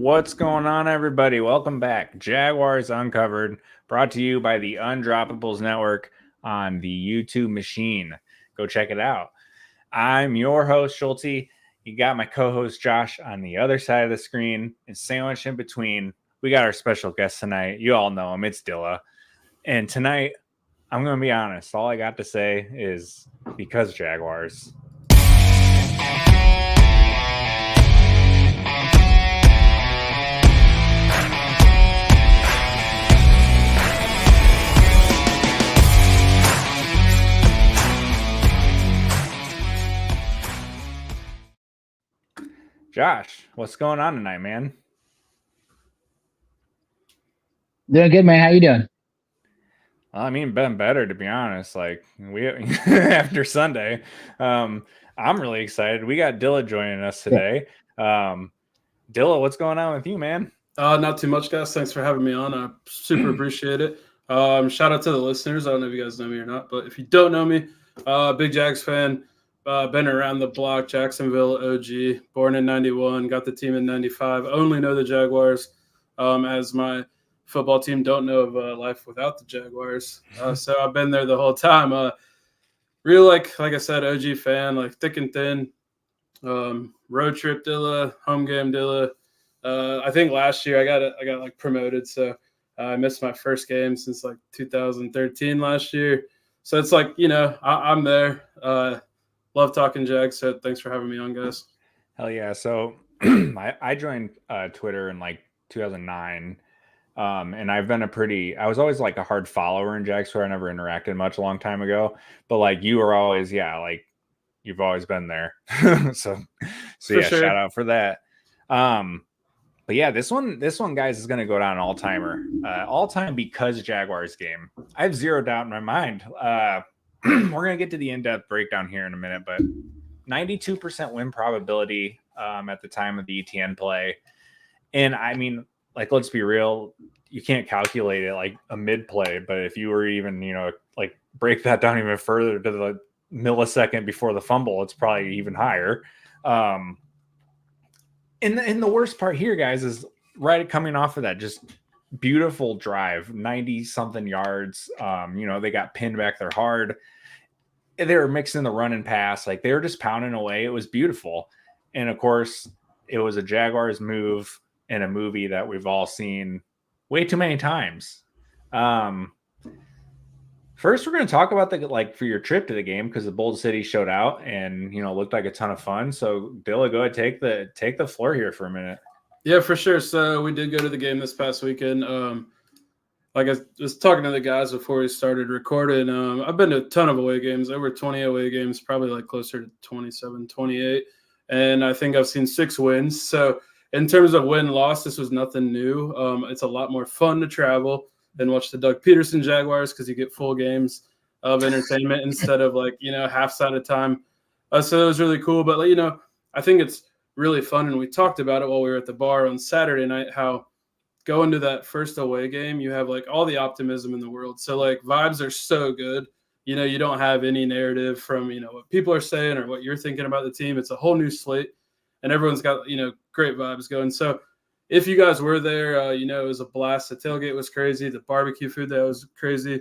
What's going on, everybody? Welcome back. Jaguars Uncovered, brought to you by the Undroppables Network on the YouTube machine. Go check it out. I'm your host, Schulte. You got my co-host, Josh, on the other side of the screen, and sandwiched in between, we got our special guest tonight. You all know him. It's Dilla. And tonight, I'm going to be honest. All I got to say is because Jaguars. Josh, what's going on tonight, man? Doing good, man. How you doing? Well, I mean, been better, to be honest. Like we after Sunday, I'm really excited. We got Dilla joining us today. Dilla, what's going on with you, man? Not too much, guys. Thanks for having me on. I super appreciate it. Shout out to the listeners. I don't know if you guys know me or not, but if you don't know me, big Jags fan. Been around the block, Jacksonville OG, born in 91, got the team in 95. Only know the Jaguars as my football team don't know of life without the Jaguars. So I've been there the whole time. Real, like I said, OG fan, like thick and thin. Road trip Dilla, home game Dilla. I think last year I got like promoted, so I missed my first game since like 2013 last year. So it's like, I'm there. Love talking Jags, so thanks for having me on, guys. Hell yeah. So I joined Twitter in like 2009. And I was always like a hard follower in Jags Twitter. I never interacted much a long time ago, but like you were always, like you've always been there. so yeah, sure. Shout out for that. But yeah, this one, guys, is going to go down all time because Jaguars game. I have zero doubt in my mind. We're going to get to the in-depth breakdown here in a minute, but 92% win probability at the time of the ETN play. And I mean, like, let's be real, you can't calculate it like a mid play, but if you were even, like break that down even further to the millisecond before the fumble, it's probably even higher. And the worst part here, guys, is right coming off of that just beautiful drive, 90 something yards. They got pinned back there hard. They were mixing the run and pass. Like they were just pounding away. It was beautiful. And of course it was a Jaguars move in a movie that we've all seen way too many times. First we're going to talk about for your trip to the game, because the Bold City showed out and, looked like a ton of fun. So Dilla, go ahead, take the floor here for a minute. Yeah, for sure. So we did go to the game this past weekend. Like I was talking to the guys before we started recording. I've been to a ton of away games, over 20 away games, probably like closer to 27, 28. And I think I've seen 6 wins. So in terms of win-loss, this was nothing new. It's a lot more fun to travel and watch the Doug Peterson Jaguars because you get full games of entertainment instead of half side of time. So it was really cool. But, I think it's really fun. And we talked about it while we were at the bar on Saturday night, how going to that first away game, you have like all the optimism in the world. So like vibes are so good. You don't have any narrative from, what people are saying or what you're thinking about the team. It's a whole new slate and everyone's got, great vibes going. So if you guys were there, it was a blast. The tailgate was crazy. The barbecue food that was crazy.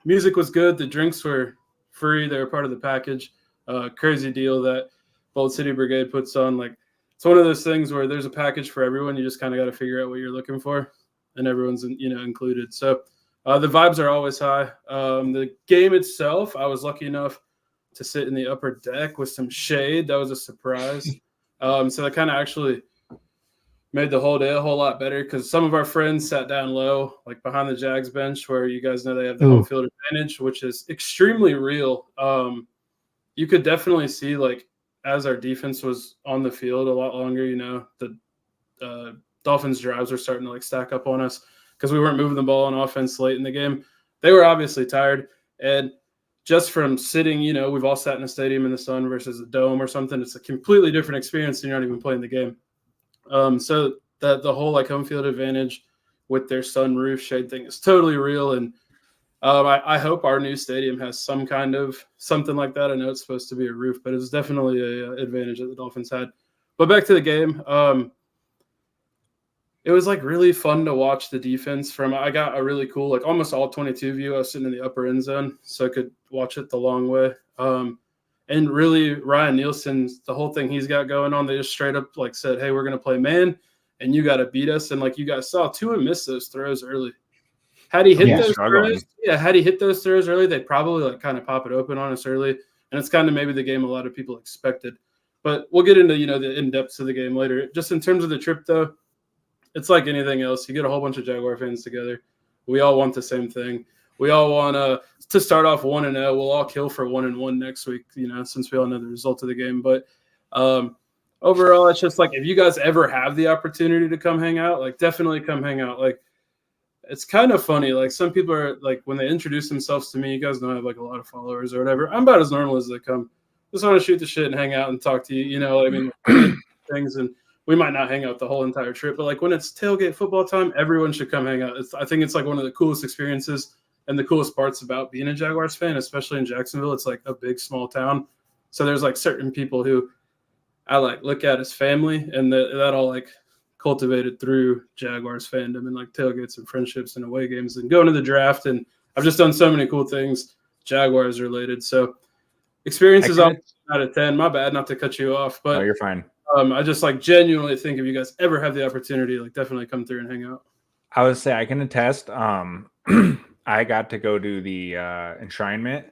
Music was good. The drinks were free. They were part of the package. Crazy deal that Bold City Brigade puts on. Like, it's one of those things where there's a package for everyone. You just kind of got to figure out what you're looking for, and everyone's, included. So the vibes are always high. The game itself, I was lucky enough to sit in the upper deck with some shade. That was a surprise. So that kind of actually made the whole day a whole lot better, because some of our friends sat down low, like behind the Jags bench, where you guys know they have the home field advantage, which is extremely real. You could definitely see, like, as our defense was on the field a lot longer, the Dolphins drives were starting to like stack up on us because we weren't moving the ball on offense late in the game. They were obviously tired. And just from sitting, we've all sat in a stadium in the sun versus a dome or something. It's a completely different experience than you're not even playing the game. So that the whole like home field advantage with their sunroof shade thing is totally real. And I hope our new stadium has some kind of something like that. I know it's supposed to be a roof, but it's definitely an advantage that the Dolphins had. But back to the game. it was like really fun to watch the defense from. I got a really cool, like almost all 22 view. I was sitting in the upper end zone, so I could watch it the long way. And really, Ryan Nielsen's the whole thing he's got going on. They just straight up like said, "Hey, we're gonna play man, and you got to beat us." And like you guys saw, Tua missed those throws early. Had he hit those throws, had he hit those throws early, they'd probably like kind of pop it open on us early. And it's kind of maybe the game a lot of people expected. But we'll get into the in-depths of the game later. Just in terms of the trip, though, it's like anything else. You get a whole bunch of Jaguar fans together. We all want the same thing. We all want to start off 1-0. We'll all kill for 1-1 next week, since we all know the result of the game. But overall, it's just like if you guys ever have the opportunity to come hang out, like definitely come hang out. Like it's kind of funny. Like some people are like when they introduce themselves to me, you guys know I have like a lot of followers or whatever. I'm about as normal as they come. Just want to shoot the shit and hang out and talk to you. I mean, things, and we might not hang out the whole entire trip, but like when it's tailgate football time, everyone should come hang out. I think it's like one of the coolest experiences and the coolest parts about being a Jaguars fan, especially in Jacksonville. It's like a big, small town. So there's like certain people who I like look at as family, and that all like cultivated through Jaguars fandom and like tailgates and friendships and away games and going to the draft. And I've just done so many cool things Jaguars related. So experiences out of 10. My bad, not to cut you off, but no, you're fine. I just like genuinely think if you guys ever have the opportunity, like definitely come through and hang out. I would say I can attest. I got to go to the enshrinement,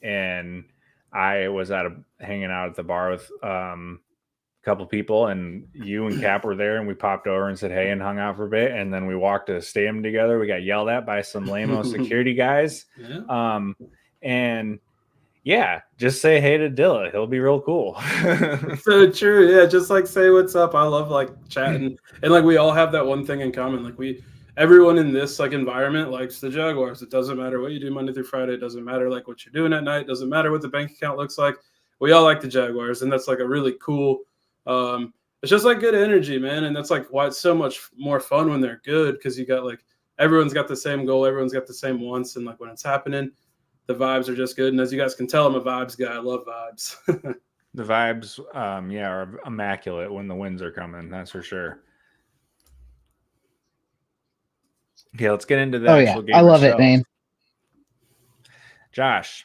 and I was hanging out at the bar with a couple people, and you and Cap were there, and we popped over and said hey and hung out for a bit, and then we walked to the stadium together. We got yelled at by some lame-o security guys. Yeah. And yeah, just say hey to Dilla. He'll be real cool. So true. Yeah, just like say what's up. I love like chatting. And like we all have that one thing in common. Like everyone in this like environment likes the Jaguars. It doesn't matter what you do Monday through Friday. It doesn't matter like what you're doing at night. It doesn't matter what the bank account looks like. We all like the Jaguars, and that's like a really cool it's just like good energy, man. And that's like why it's so much more fun when they're good, because you got like everyone's got the same goal, everyone's got the same wants, and like when it's happening, the vibes are just good. And as you guys can tell, I'm a vibes guy. I love vibes. The vibes, are immaculate when the wins are coming. That's for sure. Okay, let's get into the actual game. I love it, man. Josh,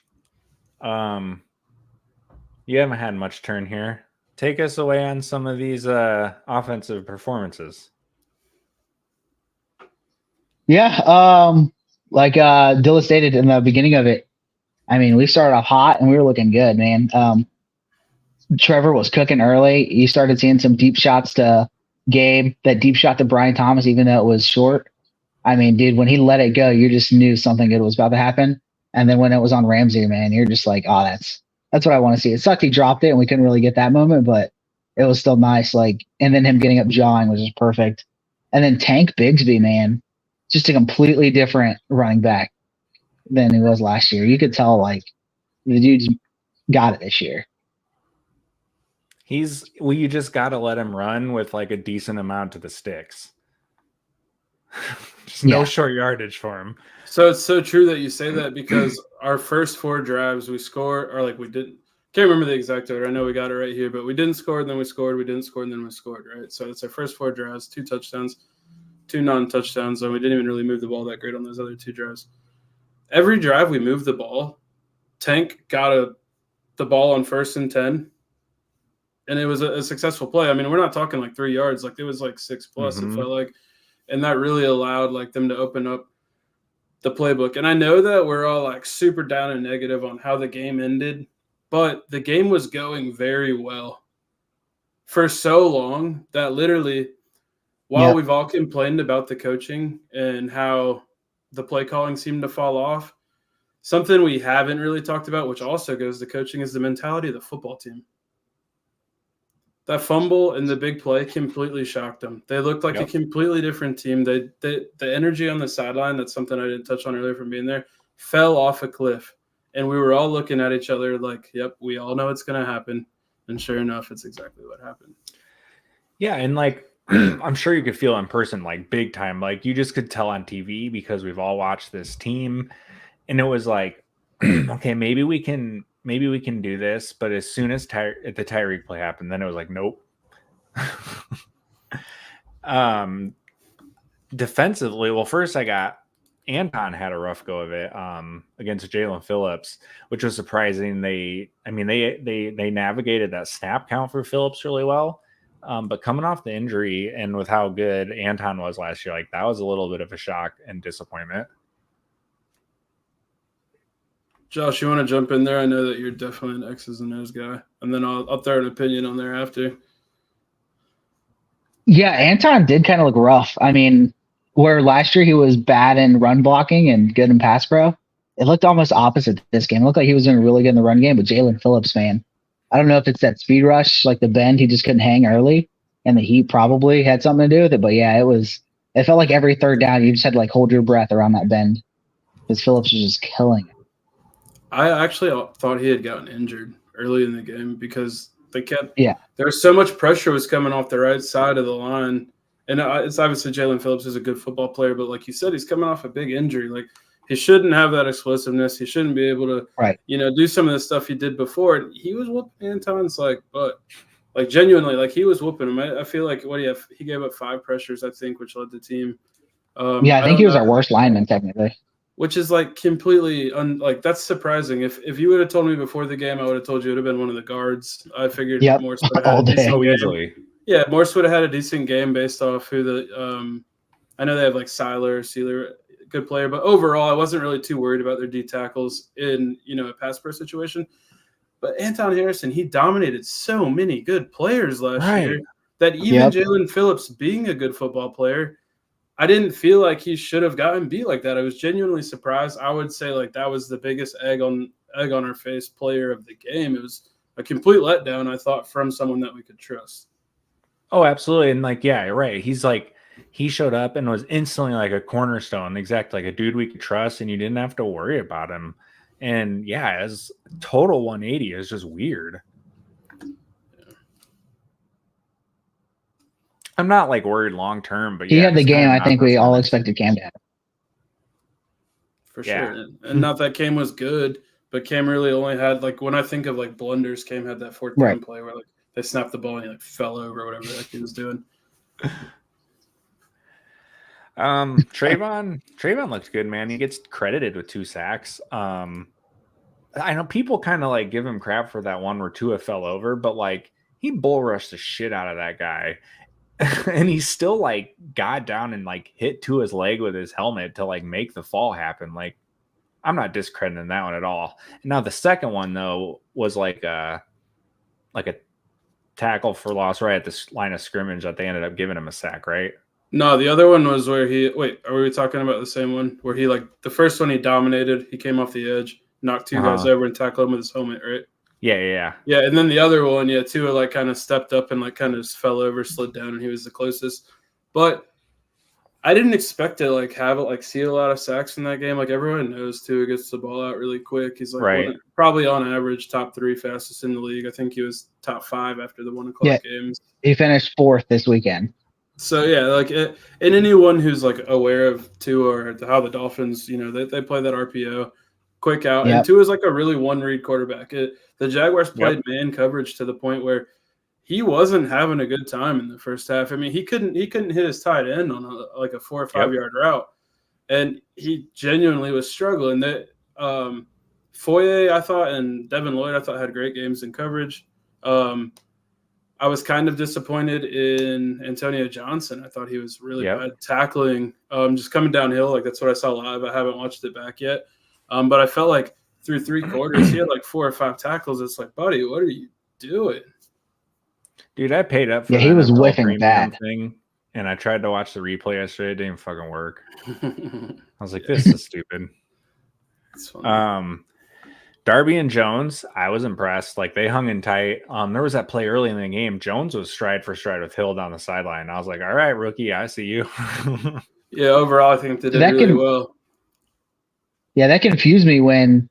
you haven't had much turn here. Take us away on some of these offensive performances. Yeah, like Dilla stated in the beginning of it, I mean, we started off hot and we were looking good, man. Trevor was cooking early. You started seeing some deep shots to Gabe, that deep shot to Brian Thomas, even though it was short. I mean, dude, when he let it go, you just knew something good was about to happen. And then when it was on Ramsey, man, you're just like, oh, that's what I want to see. It sucked he dropped it and we couldn't really get that moment, but it was still nice. Like, and then him getting up jawing was just perfect. And then Tank Bigsby, man, just a completely different running back than he was last year. You could tell, like, the dude's got it this year. You just got to let him run with like a decent amount of the sticks. Just no short yardage for him. So it's so true that you say that, because our first 4 drives we scored, or like we didn't. Can't remember the exact order. I know we got it right here, but we didn't score, then we scored. We didn't score, and then we scored. Right. So it's our first 4 drives, 2 touchdowns, 2 non-touchdowns, and we didn't even really move the ball that great on those other 2 drives. Every drive we moved the ball. Tank got the ball on 1st and 10, and it was a successful play. I mean, we're not talking like 3 yards. Like it was like 6+. It felt like. And that really allowed like them to open up the playbook. And I know that we're all like super down and negative on how the game ended, but the game was going very well for so long that literally, while we've all complained about the coaching and how the play calling seemed to fall off, something we haven't really talked about, which also goes to coaching, is the mentality of the football team. That fumble and the big play completely shocked them. They looked like a completely different team. The energy on the sideline, that's something I didn't touch on earlier from being there, fell off a cliff. And we were all looking at each other like, yep, we all know it's going to happen. And sure enough, it's exactly what happened. Yeah, and like I'm sure you could feel in person, like big time. Like you just could tell on TV, because we've all watched this team. And it was like, okay, maybe we can do this, but as soon as the Tyreek play happened, then it was like, nope. defensively, well, first I got Anton had a rough go of it against Jalen Phillips, which was surprising. They navigated that snap count for Phillips really well. But coming off the injury and with how good Anton was last year, like that was a little bit of a shock and disappointment. Josh, you want to jump in there? I know that you're definitely an X's and O's guy, and then I'll throw an opinion on there after. Yeah, Anton did kind of look rough. I mean, where last year he was bad in run blocking and good in pass pro, it looked almost opposite this game. It looked like he was doing really good in the run game with Jalen Phillips, man. I don't know if it's that speed rush, like the bend, he just couldn't hang early, and the heat probably had something to do with it. But yeah, it felt like every third down you just had to like hold your breath around that bend because Phillips was just killing it. I actually thought he had gotten injured early in the game because they kept. Yeah. There was so much pressure was coming off the right side of the line, and it's obviously Jalen Phillips is a good football player, but like you said, he's coming off a big injury. Like he shouldn't have that explosiveness. He shouldn't be able to, do some of the stuff he did before. And he was whooping Anton's butt, like genuinely, like he was whooping him. I feel like he gave up 5 pressures, I think, which led the team. I think he was our worst lineman technically. Which is completely that's surprising. If you would have told me before the game, I would have told you it would have been one of the guards. I figured Morse would have had a decent game. Easily. Yeah, Morse would have had a decent game based off who the I know they have Sealer, good player, but overall I wasn't really too worried about their D tackles in a pass pro situation. But Anton Harrison, he dominated so many good players last year that even Jalen Phillips being a good football player, I didn't feel like he should have gotten beat like that. I was genuinely surprised. I would say that was the biggest egg on our face player of the game. It was a complete letdown, I thought, from someone that we could trust. Oh, absolutely. And you're right. He showed up and was instantly like a cornerstone, exactly like a dude we could trust, and you didn't have to worry about him. And as total 180 is just weird. I'm not worried long term, but he had the game I think we all expected Cam to have. For sure. And not that Cam was good, but Cam really only had when I think of blunders, Cam had that 4th down play where they snapped the ball and he fell over or whatever he was doing. Trayvon looked good, man. He gets credited with 2 sacks. I know people kind of give him crap for that one where Tua fell over, but he bull rushed the shit out of that guy. And he still got down and hit Tua's leg with his helmet to make the fall happen. I'm not discrediting that one at all. And now the second one though was a tackle for loss right at the line of scrimmage that they ended up giving him a sack, right? No, the other one was where are we talking about the same one where he the first one he dominated, he came off the edge, knocked 2 guys over and tackled him with his helmet, right? Yeah. Yeah, and then the other one, Tua kind of stepped up and kind of just fell over, slid down, and he was the closest. But I didn't expect to have see a lot of sacks in that game. Everyone knows Tua gets the ball out really quick. He's probably on average top 3 fastest in the league. I think he was top 5 after the 1 o'clock games. He finished 4th this weekend. So and anyone who's aware of Tua or how the Dolphins, they play that RPO. Quick out, and Tua is a really one-read quarterback. The Jaguars played man coverage to the point where he wasn't having a good time in the first half. I mean, he couldn't hit his tight end on a 4 or 5 yard route, and he genuinely was struggling. That Foye, I thought, and Devin Lloyd, I thought had great games in coverage. I was kind of disappointed in Antonio Johnson. I thought he was really bad tackling, just coming downhill. That's what I saw live. I haven't watched it back yet. But I felt through 3 quarters, he had 4 or 5 tackles. It's buddy, what are you doing? Dude, I paid up for he was whiffing bad thing, and I tried to watch the replay yesterday. It didn't fucking work. I was like, this is stupid. Darby and Jones, I was impressed. They hung in tight. There was that play early in the game. Jones was stride for stride with Hill down the sideline. I was like, all right, rookie, I see you. Yeah, overall, I think they did really well. Yeah, that confused me when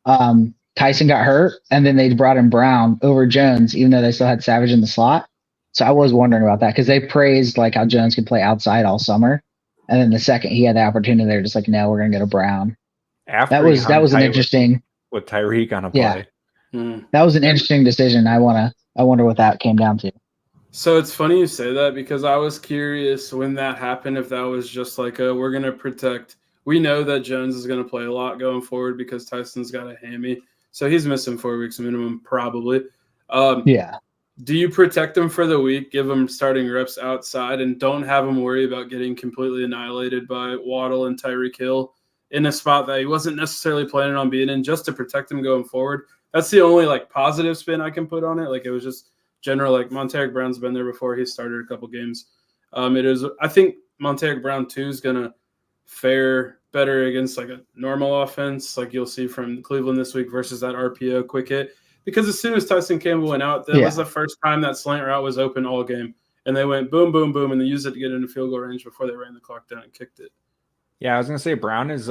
Tyson got hurt, and then they brought in Brown over Jones, even though they still had Savage in the slot. So I was wondering about that because they praised how Jones could play outside all summer, and then the second he had the opportunity, they're just no, we're gonna go to Brown. That was an interesting with Tyreek on a play. That was an interesting decision. I wonder what that came down to. So it's funny you say that because I was curious when that happened if that was just like we're going to protect. We know that Jones is going to play a lot going forward because Tyson's got a hammy. So he's missing 4 weeks minimum probably. Yeah. Do you protect him for the week, give him starting reps outside, and don't have him worry about getting completely annihilated by Waddle and Tyreek Hill in a spot that he wasn't necessarily planning on being in just to protect him going forward? That's the only like positive spin I can put on it. Like it was just general, like Monteric Brown's been there before. He started a couple games. I think Monteric Brown 2 is going to fare better against like a normal offense, like you'll see from Cleveland this week versus that RPO quick hit. Because as soon as Tyson Campbell went out, that was the first time that slant route was open all game. And they went boom, boom, boom, and they used it to get into field goal range before they ran the clock down and kicked it. Yeah, I was going to say Brown is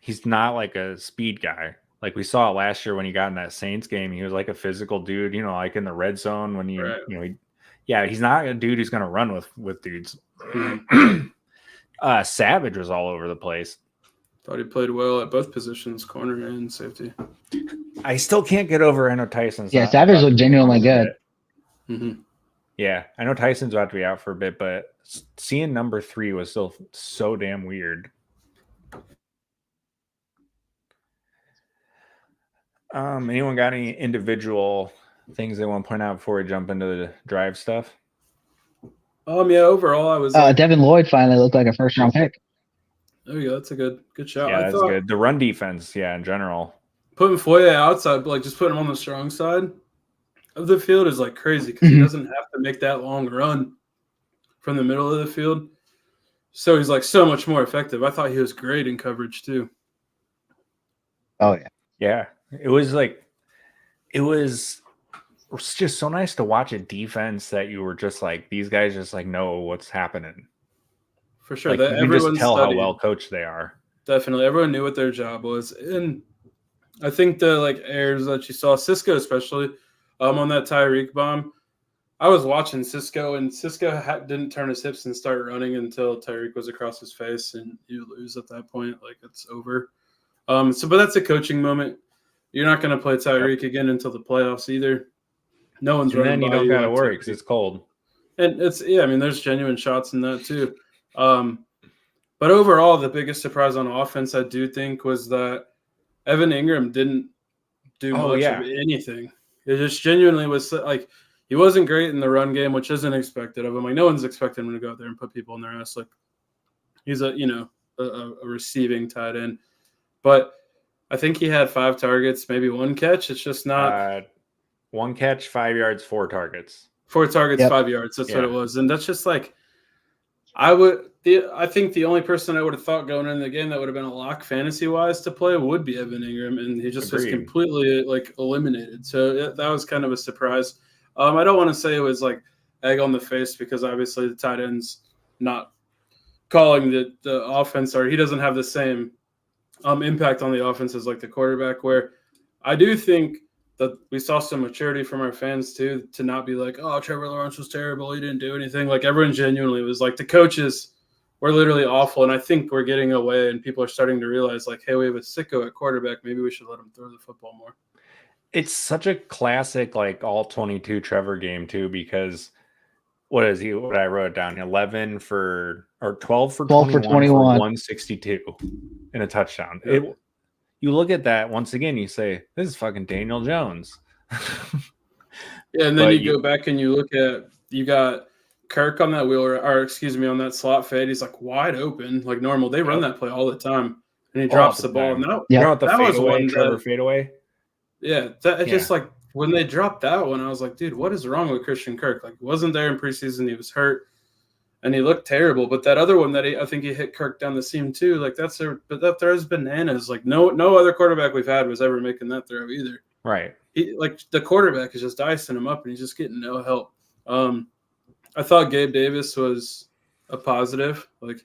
he's not like a speed guy. Like we saw it last year when he got in that Saints game. He was like a physical dude, like in the red zone when he's not a dude who's going to run with dudes. Savage was all over the place. Thought he played well at both positions, corner and safety. I still can't get over. I know Tyson's. Yeah, Savage looked genuinely good. Mm-hmm. Yeah, I know Tyson's about to be out for a bit, but seeing number 3 was still so damn weird. Anyone got any individual things they want to point out before we jump into the drive stuff? Yeah, overall I was Devin Lloyd finally looked like a first round pick. There you go. That's a good shot. Yeah, that's good. The run defense, in general. Putting Foye outside, like just putting him on the strong side of the field is like crazy because he doesn't have to make that long run from the middle of the field. So he's like so much more effective. I thought he was great in coverage too. Oh yeah. Yeah. It was just so nice to watch a defense that you were just like, these guys just like know what's happening. For sure. Like, you can just tell how well coached they are. Definitely. Everyone knew what their job was. And I think the errors that you saw, Cisco especially, on that Tyreek bomb, I was watching Cisco, and Cisco didn't turn his hips and start running until Tyreek was across his face, and you lose at that point. Like, it's over. But that's a coaching moment. You're not going to play Tyreek again until the playoffs either. No one's running. And then you don't got to worry because it's cold. And there's genuine shots in that too. But overall, the biggest surprise on offense, I do think, was that Evan Ingram didn't do much of anything. It just genuinely was like he wasn't great in the run game, which isn't expected of him. Like no one's expecting him to go out there and put people in their ass. Like he's a receiving tight end, but I think he had 5 targets, maybe 1 catch. It's just not 1 catch, 5 yards, 4 targets. 4 targets, 5 yards. That's what it was, and that's just like I think the only person I would have thought going into the game that would have been a lock fantasy wise to play would be Evan Ingram, and he just was completely eliminated. So that was kind of a surprise. I don't want to say it was like egg on the face because obviously the tight end's not calling the offense, or he doesn't have the same impact on the offense as like the quarterback. Where I do think that we saw some maturity from our fans too, to not be like, oh, Trevor Lawrence was terrible, he didn't do anything. Like everyone genuinely was like, the coaches were literally awful, and I think we're getting away, and people are starting to realize like, hey, we have a sicko at quarterback, maybe we should let him throw the football more. It's such a classic like all 22 Trevor game too, because what is he? What I wrote down, 12 for 21 for 162 and a touchdown. Yep. You look at that once again, you say, this is fucking Daniel Jones. Yeah, and then you go back and you look at, you got Kirk on that wheel, on that slot fade. He's like wide open, like normal. They run that play all the time, and he drops the ball. No, that was one Trevor fadeaway. Yeah, just like when they dropped that one, I was like, dude, what is wrong with Christian Kirk? Like, he wasn't there in preseason. He was hurt, and he looked terrible. But that other one that I think he hit Kirk down the seam too. Like but that throw is bananas. Like no other quarterback we've had was ever making that throw either. Right. The quarterback is just dicing him up, and he's just getting no help. I thought Gabe Davis was a positive. Like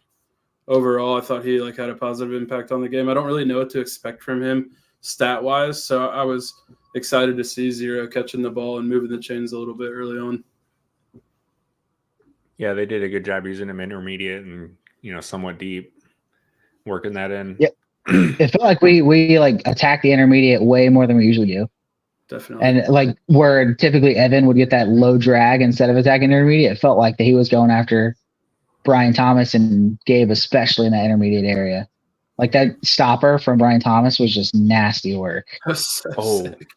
overall, I thought he had a positive impact on the game. I don't really know what to expect from him stat wise, so I was excited to see Zero catching the ball and moving the chains a little bit early on. Yeah, they did a good job using him intermediate and somewhat deep, working that in. Yep. It felt like we attacked the intermediate way more than we usually do. Definitely. And like where typically Evan would get that low drag instead of attacking intermediate, it felt like that he was going after Brian Thomas and Gabe, especially in that intermediate area. Like that stopper from Brian Thomas was just nasty work. Oh, Sick.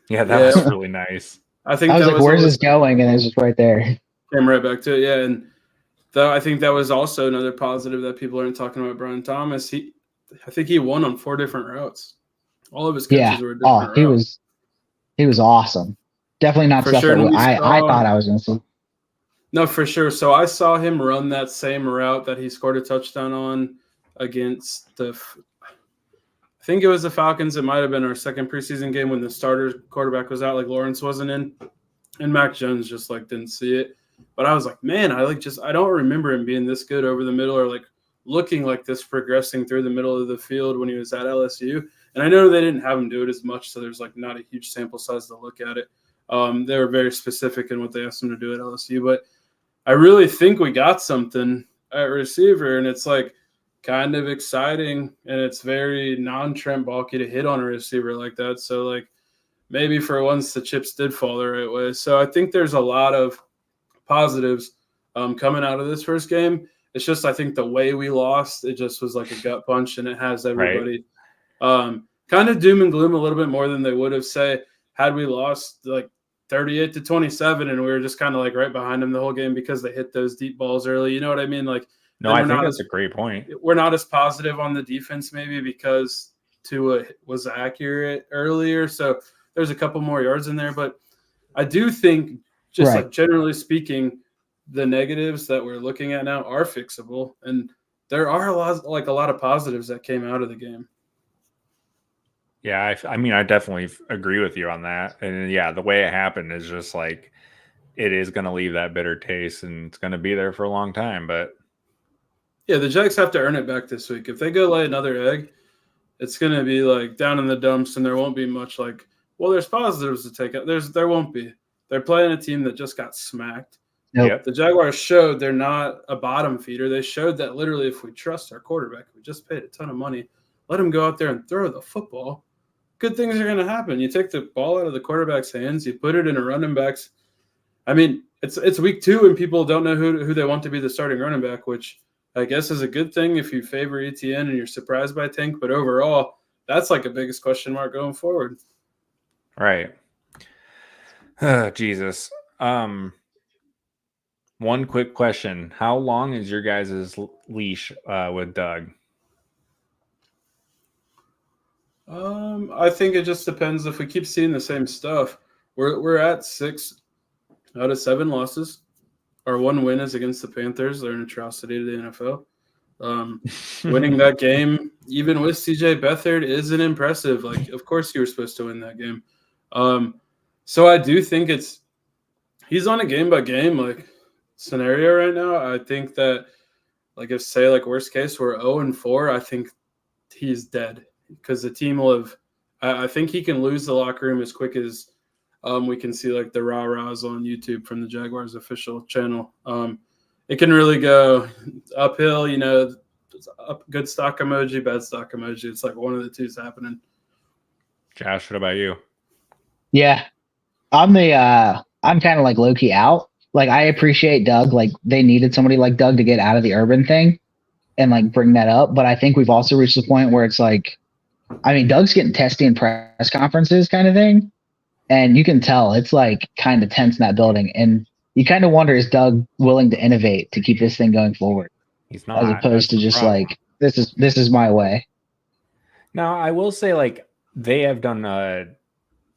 yeah, that was really nice. I think I was that like, was where's always, this going? And it was just right there. came right back to it. Yeah. And though I think that was also another positive that people aren't talking about Brian Thomas. I think he won on 4 different routes. All of his catches were a different route. He was awesome. Definitely not For stuff sure. that And I thought I was going to see. No, for sure. So I saw him run that same route that he scored a touchdown on against I think it was the Falcons. It might have been our second preseason game when the starter quarterback was out, like Lawrence wasn't in, and Mac Jones just like didn't see it. But I was like, man, I don't remember him being this good over the middle or like looking like this progressing through the middle of the field when he was at LSU. And I know they didn't have him do it as much, so there's like not a huge sample size to look at it. They were very specific in what they asked him to do at LSU, but I really think we got something at receiver, and it's like kind of exciting, and it's very non-Trent Baalke to hit on a receiver like that. So like maybe for once the chips did fall the right way. So I think there's a lot of positives coming out of this first game. It's just I think the way we lost, it just was like a gut punch, and it has everybody kind of doom and gloom a little bit more than they would have, say, had we lost like 38-27 and we were just kind of like right behind them the whole game because they hit those deep balls early. You know what I mean? Like, no, I think that's a great point. We're not as positive on the defense maybe because Tua was accurate earlier. So there's a couple more yards in there. But I do think just like generally speaking, the negatives that we're looking at now are fixable. And there are a lot of positives that came out of the game. Yeah, I mean, I definitely agree with you on that. And yeah, the way it happened is just like it is going to leave that bitter taste, and it's going to be there for a long time. But yeah, the Jags have to earn it back this week. If they go lay another egg, it's going to be like down in the dumps, and there won't be much like, well, there's positives to take out. There won't be. They're playing a team that just got smacked. Yep. The Jaguars showed they're not a bottom feeder. They showed that literally if we trust our quarterback, we just paid a ton of money, let him go out there and throw the football, good things are going to happen. You take the ball out of the quarterback's hands, you put it in a running back's. I mean, it's week 2 and people don't know who they want to be the starting running back, which I guess is a good thing if you favor ETN and you're surprised by Tank. But overall, that's like a biggest question mark going forward. Right. Jesus. One quick question. How long is your guys' leash with Doug? I think it just depends if we keep seeing the same stuff. We're at 6 out of 7 losses. Our one win is against the Panthers. They're an atrocity to the NFL. Winning that game, even with CJ Beathard, isn't impressive. Like, of course you were supposed to win that game. So I do think he's on a game by game like scenario right now. I think that like if say like worst case we're 0-4, I think he's dead because the team will have. I think he can lose the locker room as quick as we can see like the rah-rahs on YouTube from the Jaguars official channel. It can really go uphill, good stock emoji, bad stock emoji. It's like one of the two's happening. Josh, what about you? Yeah. I'm kind of like low-key out. Like I appreciate Doug. Like they needed somebody like Doug to get out of the urban thing and like bring that up. But I think we've also reached the point where it's like, I mean, Doug's getting testy in press conferences kind of thing. And you can tell it's like kind of tense in that building. And you kind of wonder, is Doug willing to innovate to keep this thing going forward? He's not. As opposed to just like, this is my way. Now, I will say like they have done a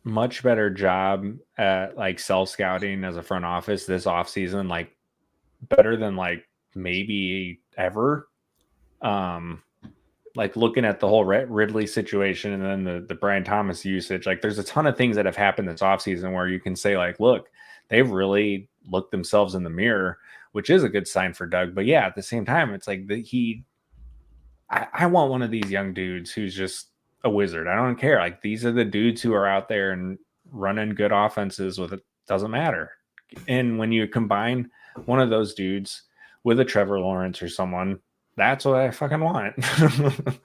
much better job at like self-scouting as a front office this offseason, like better than like maybe ever. Like looking at the whole Ridley situation and then the Brian Thomas usage, like there's a ton of things that have happened this offseason where you can say like, look, they've really looked themselves in the mirror, which is a good sign for Doug. But yeah, at the same time, it's like I want one of these young dudes who's just a wizard. I don't care. Like these are the dudes who are out there and running good offenses with it. Doesn't matter. And when you combine one of those dudes with a Trevor Lawrence or someone That's what I fucking want.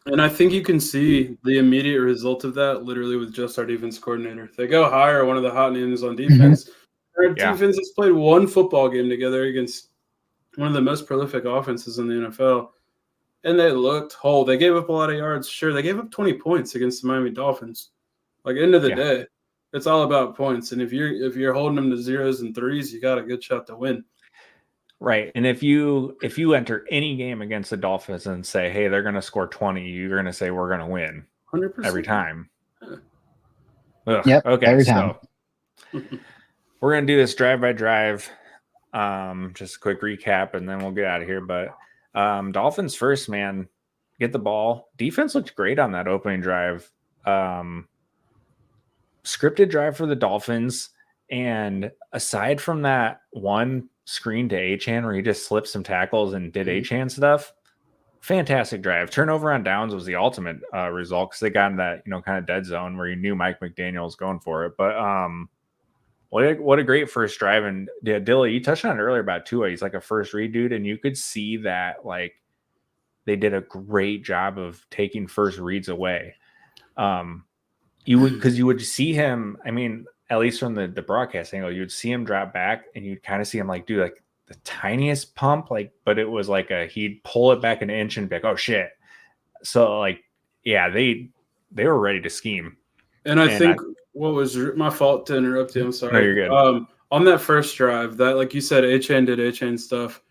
And I think you can see the immediate result of that literally with just our defense coordinator. They go hire one of the hot names on defense. Our defense has played one football game together against one of the most prolific offenses in the NFL. And they looked whole. They gave up a lot of yards. Sure, they gave up 20 points against the Miami Dolphins. Like, end of the day, it's all about points. And if you're holding them to 0s and 3s, you got a good shot to win. Right. And if you enter any game against the Dolphins and say, hey, they're going to score 20, you're going to say we're going to win 100% every time. Yep, okay. every time. So we're going to do this drive by drive. Just a quick recap and then we'll get out of here. But Dolphins first, man, get the ball. Defense looked great on that opening drive. Scripted drive for the Dolphins. And aside from that one screen to Achane where he just slipped some tackles and did Achane stuff, fantastic drive. Turnover on downs was the ultimate result because they got in that kind of dead zone where you knew Mike McDaniel was going for it. But what a great first drive. And yeah, Dilly, you touched on it earlier about Tua. He's like a first read dude, and you could see that like they did a great job of taking first reads away. You would see him. I mean, at least from the broadcast angle, you'd see him drop back and you'd kind of see him like do like the tiniest pump, like, but it was like he'd pull it back an inch and be like, oh shit. So like, yeah, they were ready to scheme. And I think what was my fault to interrupt you. I'm sorry. No, you're good. On that first drive, that, like you said, Achane did Achane stuff.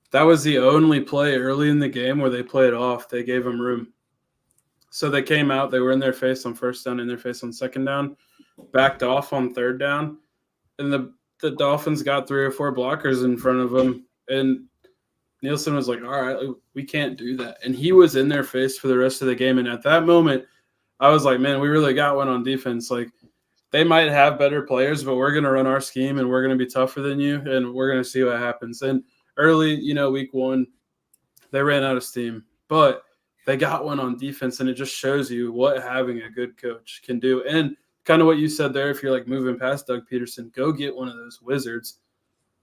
That was the only play early in the game where they played off. They gave him room. So they came out, they were in their face on first down, in their face on second down, backed off on third down, and the Dolphins got 3 or 4 blockers in front of them, and Nielsen was like, all right, we can't do that. And he was in their face for the rest of the game. And at that moment, I was like, man, we really got one on defense. Like, they might have better players, but we're going to run our scheme, and we're going to be tougher than you, and we're going to see what happens. And early, week 1, they ran out of steam. But they got one on defense, and it just shows you what having a good coach can do. And kind of what you said there, if you're like moving past Doug Peterson, go get one of those wizards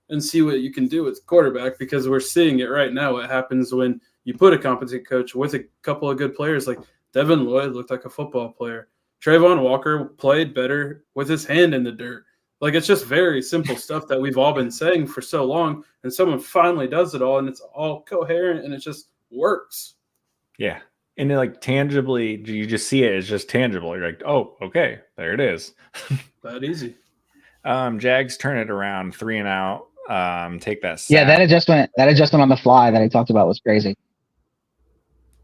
and see what you can do with quarterback, because we're seeing it right now. What happens when you put a competent coach with a couple of good players? Like Devin Lloyd looked like a football player. Trayvon Walker played better with his hand in the dirt. Like, it's just very simple stuff that we've all been saying for so long, and someone finally does it all, and it's all coherent, and it just works. Yeah. And like tangibly, you just see it. It's just tangible. You're like, oh, okay, there it is. That easy. Jags turn it around, 3 and out. Take that sack. Yeah, that adjustment on the fly that I talked about was crazy.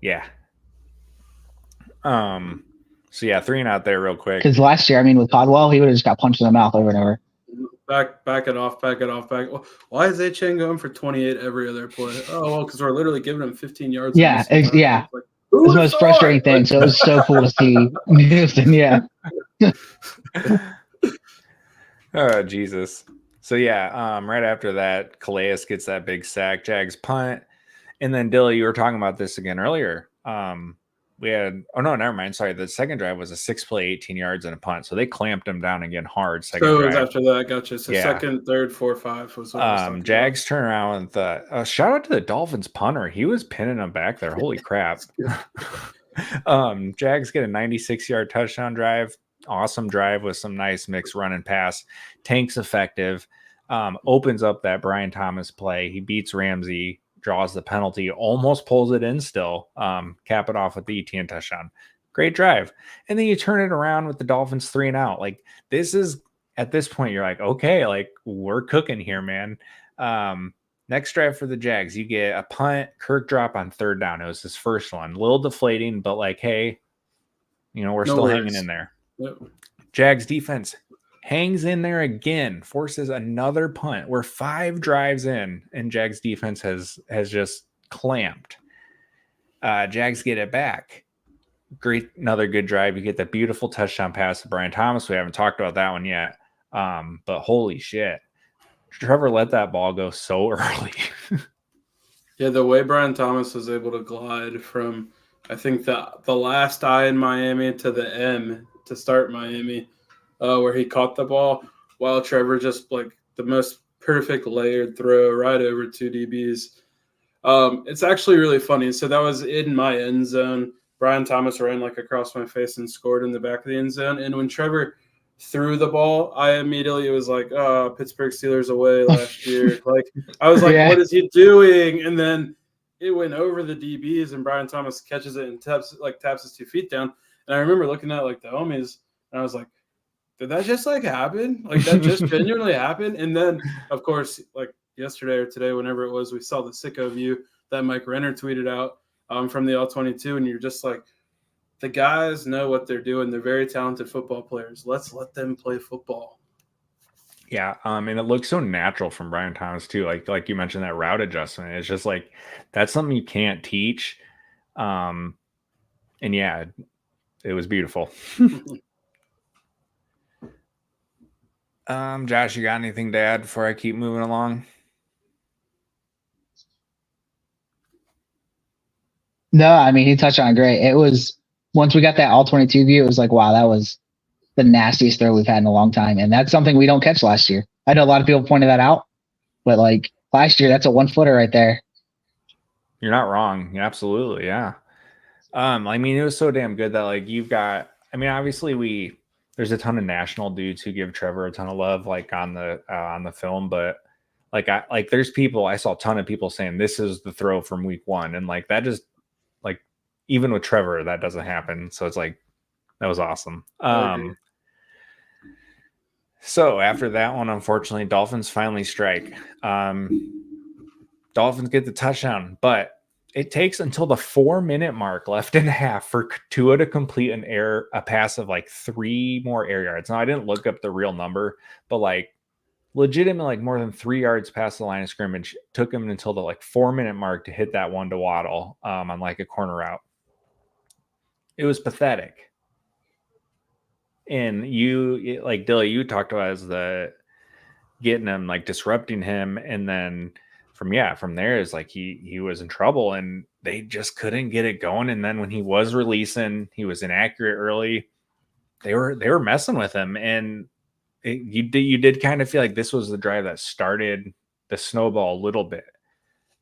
Yeah. So yeah, 3 and out there real quick. Because last year, with Caldwell, he would have just got punched in the mouth over and over. Back it off. Why is Achane going for 28 every other play? Oh, well, because we're literally giving him 15 yards. Yeah. Like, it was the most frustrating thing. So it was so cool to see Houston. Yeah. Oh, Jesus. So yeah, right after that, Calais gets that big sack, Jags punt. And then Dilly, you were talking about this again earlier. We had, never mind. Sorry. The second drive was a 6-play, 18 yards and a punt. So they clamped him down again hard. Second so drive. It was after that. Gotcha. So second, third, 4, 5 was what Jags turn around with shout out to the Dolphins punter. He was pinning them back there. Holy crap. Jags get a 96-yard touchdown drive. Awesome drive with some nice mix run and pass. Tank's effective. Opens up that Brian Thomas play. He beats Ramsey. Draws the penalty, almost pulls it in still, cap it off with the ETN touchdown. Great drive. And then you turn it around with the Dolphins 3 and out. Like, this is, at this point, you're like, okay, like, we're cooking here, man. Next drive for the Jags, you get a punt, Kirk drop on third down. It was his first one. A little deflating, but like, hey, we're still hanging in there. Yep. Jags defense hangs in there again, forces another punt. We're 5 drives in, and Jags defense has just clamped. Jags get it back. Great, another good drive. You get the beautiful touchdown pass to Brian Thomas. We haven't talked about that one yet, but holy shit. Trevor let that ball go so early. Yeah, the way Brian Thomas was able to glide from, I think, the last I in Miami to the M to start Miami, where he caught the ball, while Trevor just like the most perfect layered throw right over 2 DBs. It's actually really funny. So that was in my end zone. Brian Thomas ran like across my face and scored in the back of the end zone. And when Trevor threw the ball, I immediately was like, "Oh, Pittsburgh Steelers away last year." Like I was like, Yeah. "What is he doing?" And then it went over the DBs, and Brian Thomas catches it and taps his 2 feet down. And I remember looking at like the homies, and I was like, "Did that just like happen? Like that just genuinely happened?" And then, of course, like yesterday or today, whenever it was, we saw the sicko view that Mike Renner tweeted out from the All-22, and you're just like, the guys know what they're doing. They're very talented football players. Let's let them play football. Yeah, and it looks so natural from Brian Thomas too. Like you mentioned, that route adjustment. It's just like that's something you can't teach. And yeah, it was beautiful. Josh, you got anything to add before I keep moving along? No, I mean, he touched on it great. It was once we got that All-22 view, it was like, wow, that was the nastiest throw we've had in a long time. And that's something we don't catch last year. I know a lot of people pointed that out, but like last year, that's a 1-footer right there. You're not wrong. Absolutely. Yeah. I mean, it was so damn good that like you've got, I mean, obviously there's a ton of national dudes who give Trevor a ton of love, like on the film, but like there's people, I saw a ton of people saying this is the throw from week 1. And like, that just like, even with Trevor, that doesn't happen. So it's like, that was awesome. So after that one, unfortunately, Dolphins finally strike. Dolphins get the touchdown, but it takes until the 4-minute mark left in half for Tua to complete a pass of like 3 more air yards. Now I didn't look up the real number, but like legitimately like more than 3 yards past the line of scrimmage. Took him until the like 4-minute mark to hit that one to Waddle on like a corner route. It was pathetic. And like Dilly, you talked about as the getting him, like disrupting him, and then from there is like he was in trouble and they just couldn't get it going. And then when he was releasing, he was inaccurate early. They were messing with him, and you did kind of feel like this was the drive that started the snowball a little bit.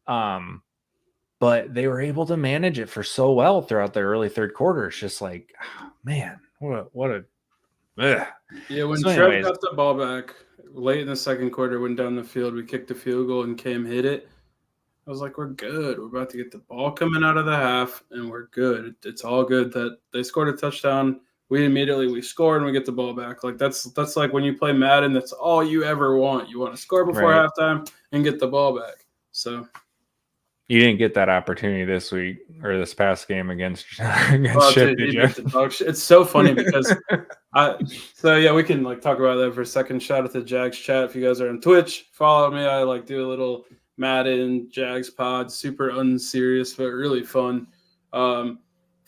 But they were able to manage it for so well throughout the early third quarter. It's just like, oh, man, what a ugh. Yeah, when Trev got the ball back late in the second quarter, went down the field, we kicked a field goal and Cam hit it. I was like, we're good. We're about to get the ball coming out of the half, and we're good. It's all good that they scored a touchdown. We score and we get the ball back. Like that's like when you play Madden, that's all you ever want. You want to score before halftime and get the ball back. So you didn't get that opportunity this week or this past game against Ship, did you? It's so funny because we can like talk about that for a second. Shout out to Jags chat. If you guys are on Twitch, follow me. I like do a little Madden Jags pod, super unserious but really fun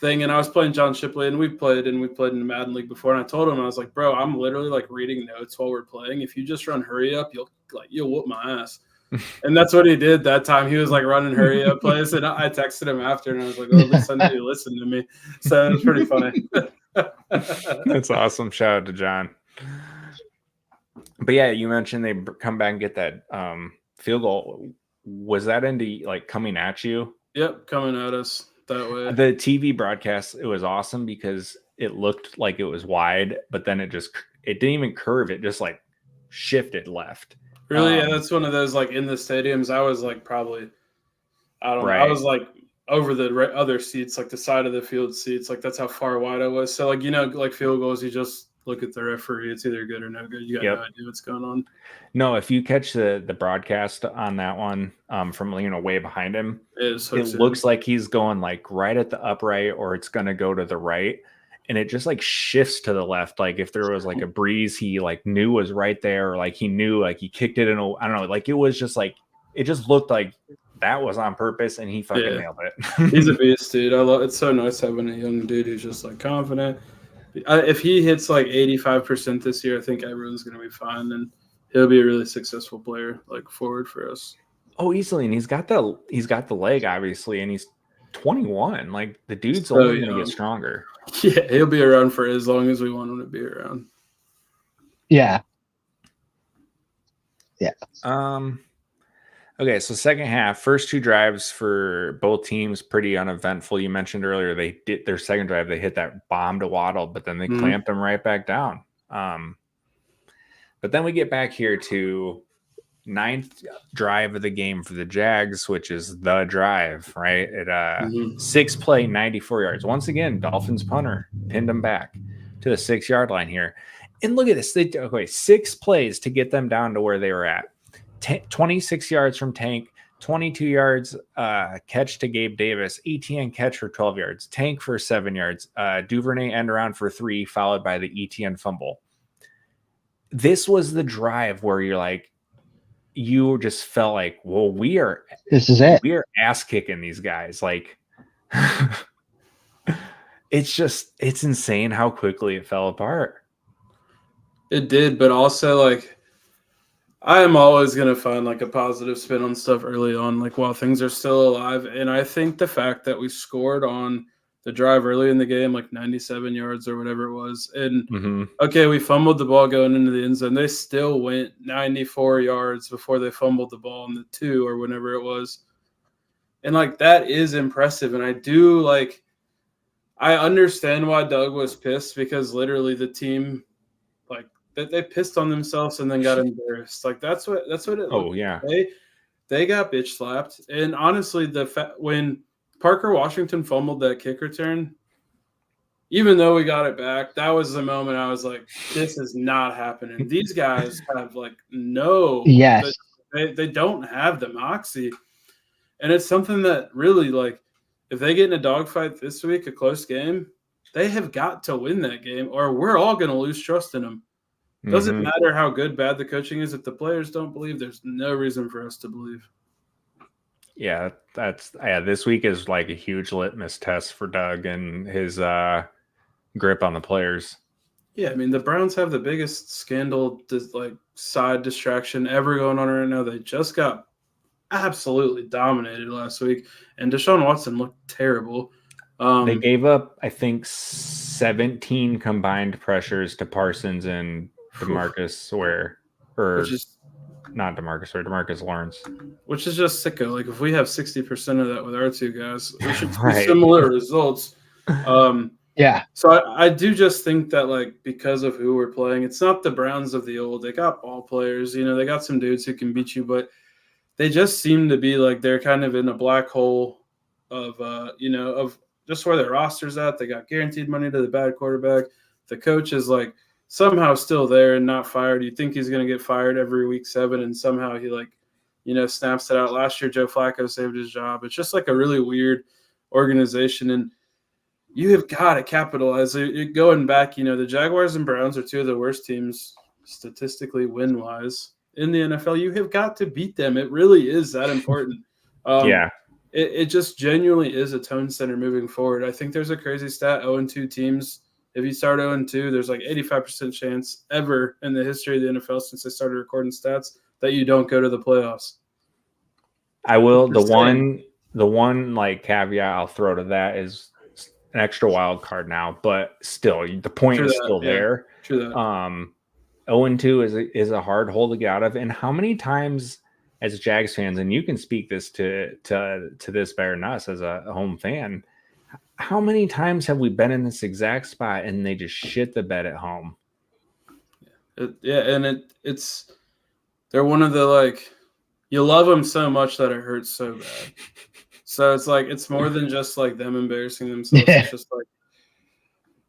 thing. And I was playing John Shipley, and we played in the Madden League before. And I told him, I was like, bro, I'm literally like reading notes while we're playing. If you just run hurry up, you'll whoop my ass. And that's what he did that time. He was like running hurry up plays, and I texted him after, and I was like, "Oh, at least I know you listen to me." So it was pretty funny. That's awesome. Shout out to John. But yeah, you mentioned they come back and get that field goal. Was that into like coming at you? Yep, coming at us that way. The TV broadcast, it was awesome because it looked like it was wide, but then it didn't even curve. It just like shifted left. Really? Yeah, that's one of those like in the stadiums. I was like probably, I don't know. I was like over the other seats, like the side of the field seats. Like that's how far wide I was. So like, like field goals, you just look at the referee. It's either good or no good. You got no idea what's going on. No, if you catch the broadcast on that one from way behind him, it looks like he's going like right at the upright or it's going to go to the right. And it just like shifts to the left. Like if there was like a breeze, he like knew was right there, or like he knew like he kicked it in I don't know, like it was just like it just looked like that was on purpose, and he fucking nailed it. He's a beast, dude. I love it's so nice having a young dude who's just like confident. If he hits like 85% this year, I think everyone's gonna be fine, and he'll be a really successful player like forward for us. Oh, easily, and he's got the leg obviously, and he's 21. Like the dude's only going to get stronger. Yeah, he'll be around for as long as we want him to be around. Yeah. All Okay, so second half, first 2 drives for both teams, pretty uneventful. You mentioned earlier they did their second drive, they hit that bomb to Waddle, but then they clamped them right back down. But then we get back here to 9th drive of the game for the Jags, which is the drive, right? At 6 play, 94 yards. Once again, Dolphins punter pinned them back to the 6-yard line here. And look at this. 6 plays to get them down to where they were at. 26 yards from Tank, 22 yards catch to Gabe Davis, ETN catch for 12 yards, Tank for 7 yards, Duvernay end around for 3, followed by the ETN fumble. This was the drive where you're like, you just felt like, well, this is it. We are ass kicking these guys. Like, it's insane how quickly it fell apart. It did, but also like, I am always going to find like a positive spin on stuff early on, like while things are still alive. And I think the fact that we scored on the drive early in the game, like 97 yards or whatever it was. And okay, we fumbled the ball going into the end zone. They still went 94 yards before they fumbled the ball in the 2 or whenever it was. And like, that is impressive. And I understand why Doug was pissed, because literally the team, like, they pissed on themselves and then got embarrassed. Like, that's what it. Oh yeah, they got bitch slapped. And honestly, when Parker Washington fumbled that kick return, even though we got it back, that was the moment I was like, this is not happening. These guys have like they don't have the moxie. And it's something that really, like, if they get in a dogfight this week, a close game, they have got to win that game, or we're all going to lose trust in them. Doesn't matter how bad the coaching is. If the players don't believe, there's no reason for us to believe. Yeah, this week is like a huge litmus test for Doug and his grip on the players. Yeah, I mean, the Browns have the biggest scandal, side distraction ever going on right now. They just got absolutely dominated last week, and Deshaun Watson looked terrible. They gave up, I think, 17 combined pressures to Parsons and DeMarcus DeMarcus Lawrence. Which is just sicko. Like, if we have 60% of that with our 2 guys, we should see similar results. Yeah. So I do just think that, like, because of who we're playing, it's not the Browns of the old. They got ball players. They got some dudes who can beat you, but they just seem to be like they're kind of in a black hole of just where their roster's at. They got guaranteed money to the bad quarterback. The coach is like somehow still there and not fired. You think he's going to get fired every week 7, and somehow he snaps it out. Last year, Joe Flacco saved his job. It's just like a really weird organization, and you have got to capitalize. Going back, the Jaguars and Browns are 2 of the worst teams statistically win-wise in the NFL. You have got to beat them. It really is that important. It just genuinely is a tone center moving forward. I think there's a crazy stat, 0-2 teams. If you start 0-2, there's like 85% chance ever in the history of the NFL since they started recording stats that you don't go to the playoffs. I will. The one like caveat I'll throw to that is an extra wild card now, but still the point is still there. True that. 0-2 is a hard hole to get out of. And how many times as Jags fans, and you can speak this to this better than us as a home fan, how many times have we been in this exact spot and they just shit the bed at home? It's they're one of the, like, you love them so much that it hurts so bad. So it's like, it's more than just like them embarrassing themselves. Yeah. It's just like,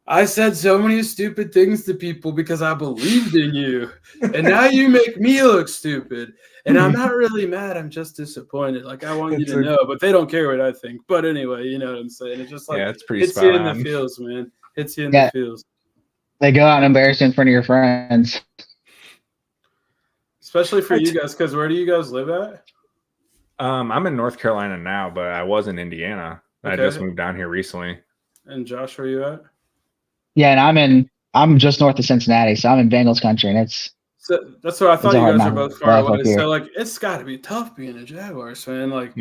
I said so many stupid things to people because I believed in you, and now you make me look stupid. And I'm not really mad. I'm just disappointed. Like, I want you to know, but they don't care what I think. But anyway, you know what I'm saying? It's just like, it's pretty hits you in the feels, man. Hits you in the feels. They go out and embarrass you in front of your friends. Especially for you guys, because where do you guys live at? I'm in North Carolina now, but I was in Indiana. Okay. I just moved down here recently. And Josh, where are you at? Yeah, and I'm just north of Cincinnati, so I'm in Bengals country, and that's what I thought. You guys are both far away. So like, it's got to be tough being a Jaguars fan. Like,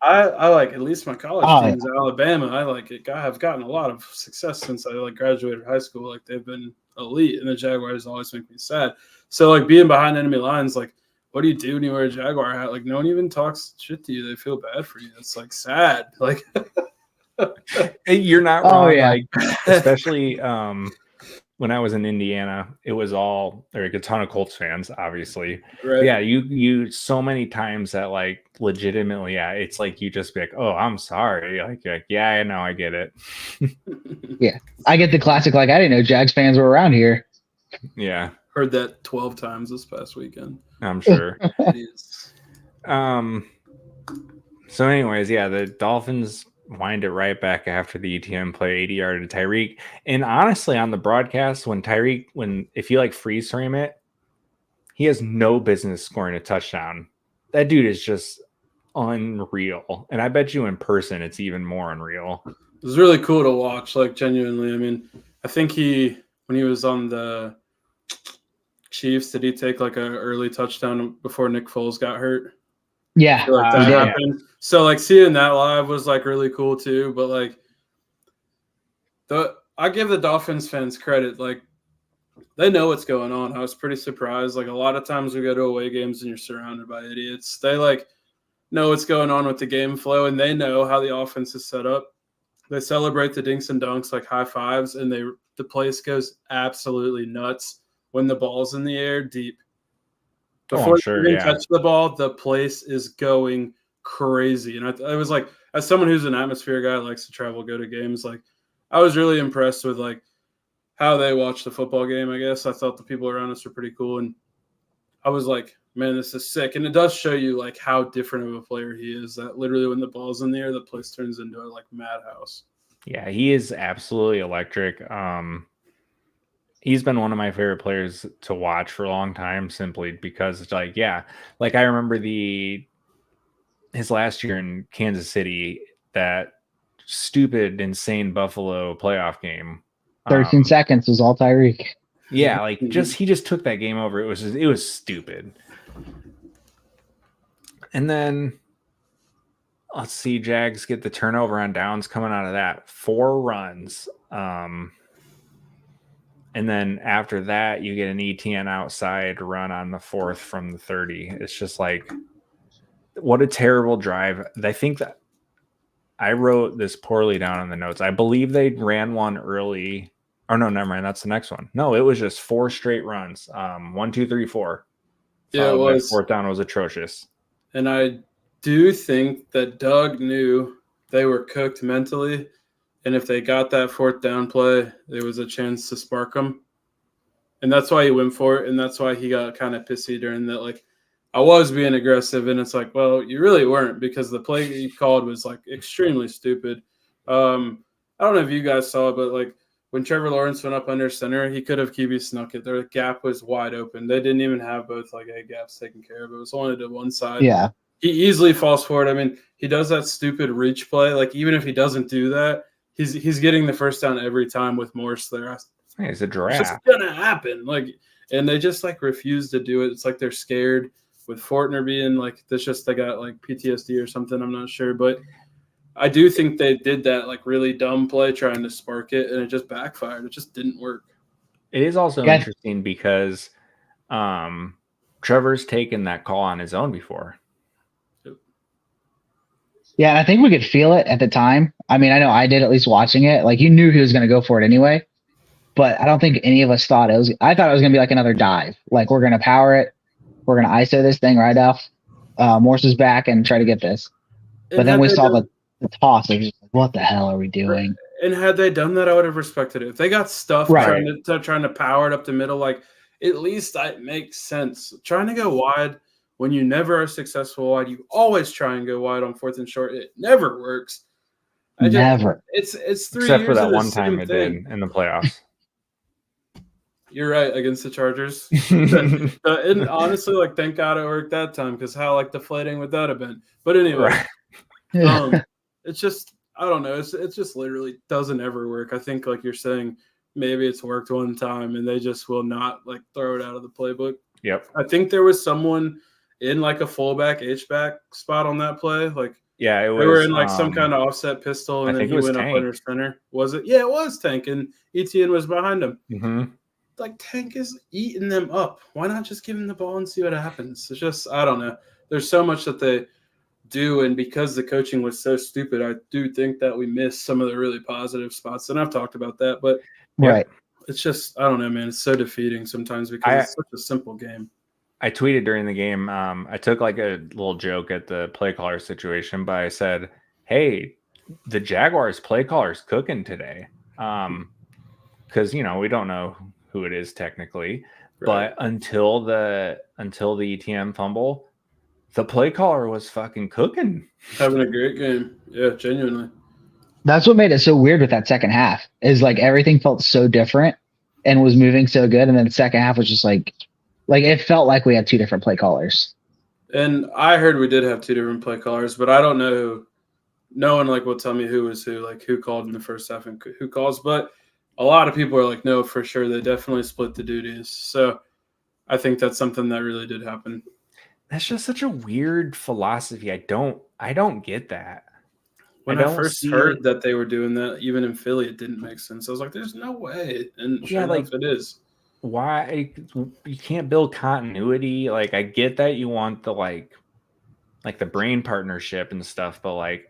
I like, at least my college teams in Alabama. I like it. I have gotten a lot of success since I graduated high school. Like, they've been elite, and the Jaguars always make me sad. So like, being behind enemy lines, like, what do you do when you wear a Jaguar hat? Like, no one even talks shit to you. They feel bad for you. It's like sad. Like, you're not Oh, wrong. yeah. Like, especially when I was in Indiana, it was all like a ton of Colts fans, obviously. right. Yeah, you so many times that like legitimately, yeah, it's like you just be like, oh, I'm sorry. Like yeah, I know, I get it. Yeah. I get the classic, like, I didn't know Jags fans were around here. Yeah, Heard that 12 times this past weekend. I'm sure. Idiots. So anyways, yeah, the Dolphins wind it right back after the ETN play 80-yard to Tyreek. And honestly, on the broadcast, if you like freeze frame it, he has no business scoring a touchdown. That dude is just unreal. And I bet you in person it's even more unreal. It was really cool to watch, like, genuinely. I mean, I think when he was on the Chiefs, did he take like an early touchdown before Nick Foles got hurt? Yeah. Like that happened. So like seeing that live was like really cool too. But like I give the Dolphins fans credit. Like they know what's going on. I was pretty surprised. Like a lot of times we go to away games and you're surrounded by idiots. They like know what's going on with the game flow and they know how the offense is set up. They celebrate the dinks and dunks like high fives, and the place goes absolutely nuts when the ball's in the air deep. Before you even touch the ball, the place is going crazy. And I was like, as someone who's an atmosphere guy, likes to travel, go to games, like I was really impressed with like how they watch the football game, I guess. I thought the people around us were pretty cool. And I was like, man, this is sick. And it does show you like how different of a player he is, that literally when the ball's in the air, the place turns into a like madhouse. Yeah, he is absolutely electric. He's been one of my favorite players to watch for a long time simply because it's like, yeah, like I remember his last year in Kansas City, that stupid, insane Buffalo playoff game. 13 seconds was all Tyreek. Yeah, like he just took that game over. It was stupid. And then let's see, Jags get the turnover on downs coming out of that. 4 runs. And then after that, you get an ETN outside run on the 4th from the 30. It's just like, what a terrible drive. I think that I wrote this poorly down in the notes. I believe they ran one early. Oh, no, never mind. That's the next one. No, it was just 4 straight runs. 1, 2, 3, 4. Yeah, it was. 4th down was atrocious. And I do think that Doug knew they were cooked mentally. And if they got that 4th down play, there was a chance to spark them. And that's why he went for it. And that's why he got kind of pissy during that. Like, I was being aggressive. And it's like, well, you really weren't, because the play you called was like extremely stupid. I don't know if you guys saw it, but like when Trevor Lawrence went up under center, he could have QB snuck it. Their gap was wide open. They didn't even have both like A gaps taken care of. It was only to one side. Yeah. He easily falls forward. I mean, he does that stupid reach play. Like, even if he doesn't do that, he's getting the 1st down every time with Morse there. Hey, it's a giraffe. It's just gonna happen. Like, and they just like refuse to do it. It's like they're scared. With Fortner being like, they got like PTSD or something. I'm not sure, but I do think they did that like really dumb play trying to spark it, and it just backfired. It just didn't work. It is also interesting because Trevor's taken that call on his own before. Yeah, and I think we could feel it at the time. I mean, I know I did, at least watching it. Like, you knew he was going to go for it anyway, but I don't think any of us thought I thought it was going to be like another dive. Like, we're going to power it. We're going to ISO this thing right off Morse's back and try to get this. But then we saw the toss. It was just like, what the hell are we doing? And had they done that, I would have respected it. If they got stuffed trying to power it up the middle, like, at least that makes sense. Trying to go wide when you never are successful wide, you always try and go wide on 4th and short. It never works. Never. It's 3 Except years for that of the one time same it thing. did in the playoffs. You're right, against the Chargers. And honestly, like, thank God it worked that time, because how like deflating would that have been? But anyway, it's just, I don't know. It's just literally doesn't ever work. I think, like you're saying, maybe it's worked one time and they just will not like throw it out of the playbook. Yep. I think there was someone in like a fullback H-back spot on that play. Like, yeah, it was. They were in like some kind of offset pistol, and then he went Tank. up under center. Was it? Yeah, it was Tank, and ETN was behind him. Mm-hmm. like Tank is eating them up. Why not just give him the ball and see what happens? It's just, I don't know. There's so much that they do, and because the coaching was so stupid, I do think that we missed some of the really positive spots, and I've talked about that, but Right. it's just, I don't know, man. It's so defeating sometimes because it's such a simple game. I tweeted during the game. I took like a little joke at the play caller situation, but I said, "Hey, the Jaguars play caller's cooking today," because we don't know who it is technically, Right. but until the ETN fumble, the play caller was fucking cooking. Having a great game, yeah, genuinely. That's what made it so weird with that second half. Is like everything felt so different and was moving so good, and then the second half was just like it felt like we had two different play callers. And I heard we did have two different play callers, but I don't know. No one will tell me who was who, like who called in the first half and who calls. But a lot of people are like, no, for sure, they definitely split the duties. So I think that's something that really did happen. That's just such a weird philosophy. I don't get that. When I first heard that they were doing that, even in Philly, it didn't make sense. I was like, there's no way. And sure enough, it is. Why you can't build continuity? Like, I get that you want the like the brain partnership and stuff, but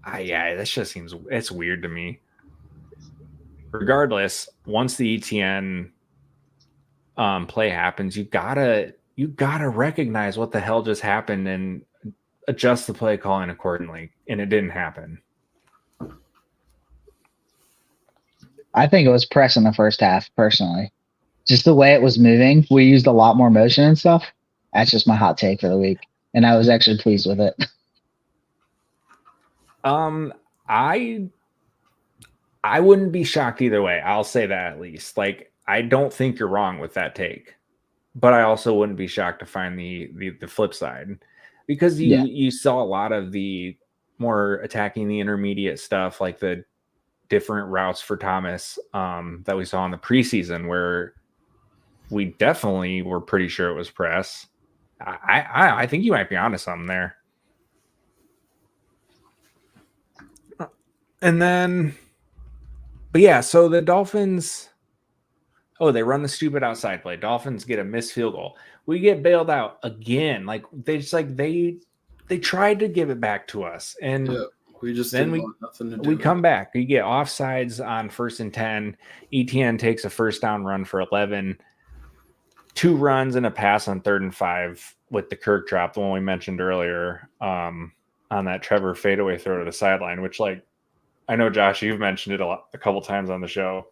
that just seems, it's weird to me. Regardless, once the ETN play happens, you gotta recognize what the hell just happened and adjust the play calling accordingly. And it didn't happen. I think it was press in the first half, personally. Just the way it was moving, we used a lot more motion and stuff. That's just my hot take for the week, and I was actually pleased with it. I wouldn't be shocked either way. I'll say that at least. Like, I don't think you're wrong with that take, but I also wouldn't be shocked to find the flip side, because you saw a lot of the more attacking the intermediate stuff, like the different routes for Thomas that we saw in the preseason, where we definitely were pretty sure it was press. I think you might be onto something there. And then, but yeah, so the Dolphins, they run the stupid outside play. Dolphins get a missed field goal. We get bailed out again. Like, they just they tried to give it back to us, and we just didn't want nothing to do. We come back. You get offsides on 1st and 10. ETN takes a first down run for 11. 2 runs and a pass on 3rd and 5 with the Kirk drop, the one we mentioned earlier, on that Trevor fadeaway throw to the sideline, which, like, I know, Josh, you've mentioned it a couple times on the show.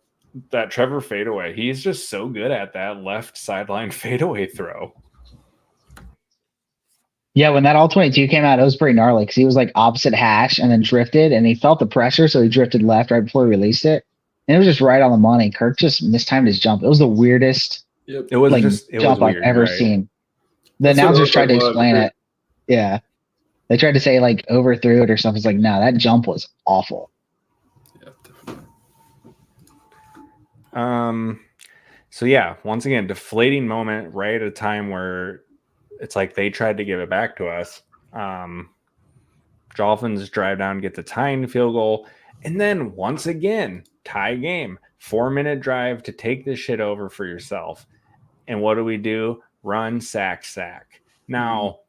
That Trevor fadeaway, he's just so good at that left sideline fadeaway throw. Yeah, when that all-22 came out, it was pretty gnarly because he was like opposite hash and then drifted, and he felt the pressure, so he drifted left right before he released it. And it was just right on the money. Kirk just mistimed his jump. It was the weirdest jump I've ever seen. The announcers tried to explain it. Yeah. They tried to say, like, overthrew it or something. It's like, no, that jump was awful. So yeah, once again, deflating moment right at a time where it's like they tried to give it back to us. Dolphins drive down, get the tying field goal, and then once again, tie game. 4-minute drive to take this shit over for yourself. And what do? Run, sack. Now,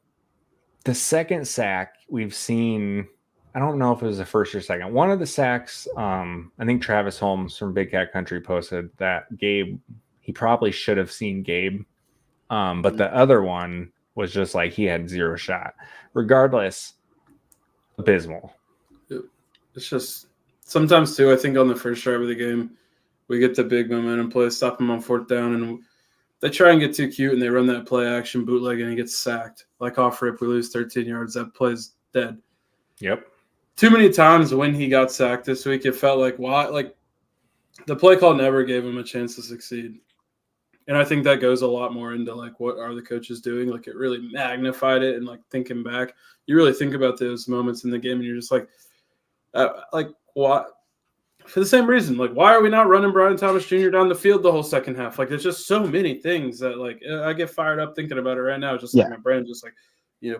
the second sack we've seen, I don't know if it was the first or second. One of the sacks, I think Travis Holmes from Big Cat Country posted that Gabe, he probably should have seen Gabe. But the other one was just like he had 0 shot. Regardless, abysmal. It's just sometimes too, I think on the first drive of the game, we get the big momentum play, stop him on 4th down, and they try and get too cute and they run that play action bootleg and he gets sacked. Like off rip, we lose 13 yards. That play's dead. Yep. Too many times when he got sacked this week, it felt like the play call never gave him a chance to succeed. And I think that goes a lot more into like what are the coaches doing? Like it really magnified it, and like thinking back, you really think about those moments in the game and you're just like what? For the same reason, like why are we not running Brian Thomas Jr. down the field the whole second half? Like there's just so many things that like I get fired up thinking about it right now. Just like my brain just like,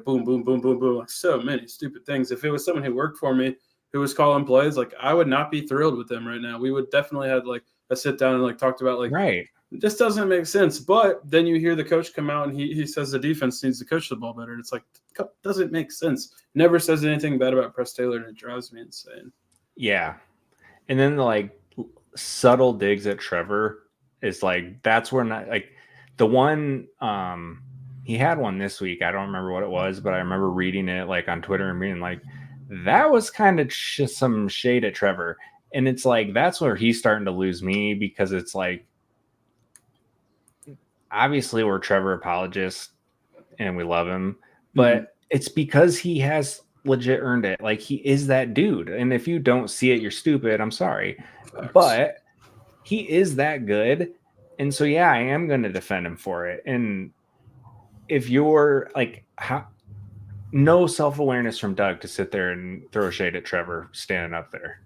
boom, boom, boom, boom, boom. Like so many stupid things. If it was someone who worked for me who was calling plays, like I would not be thrilled with them right now. We would definitely have like a sit down and like talked about like It just doesn't make sense. But then you hear the coach come out and he says the defense needs to coach the ball better. And it's like, doesn't make sense. Never says anything bad about Press Taylor, and it drives me insane. Yeah. And then the like subtle digs at Trevor is like, that's where not like the one, he had one this week. I don't remember what it was, but I remember reading it like on Twitter and being like, that was kind of some shade at Trevor. And it's like, that's where he's starting to lose me, because it's like, obviously we're Trevor apologists and we love him, but it's because he has legit earned it. Like, he is that dude. And if you don't see it, you're stupid. I'm sorry. Facts. But he is that good. And so, yeah, I am going to defend him for it. And if you're like, no self-awareness from Doug to sit there and throw shade at Trevor standing up there.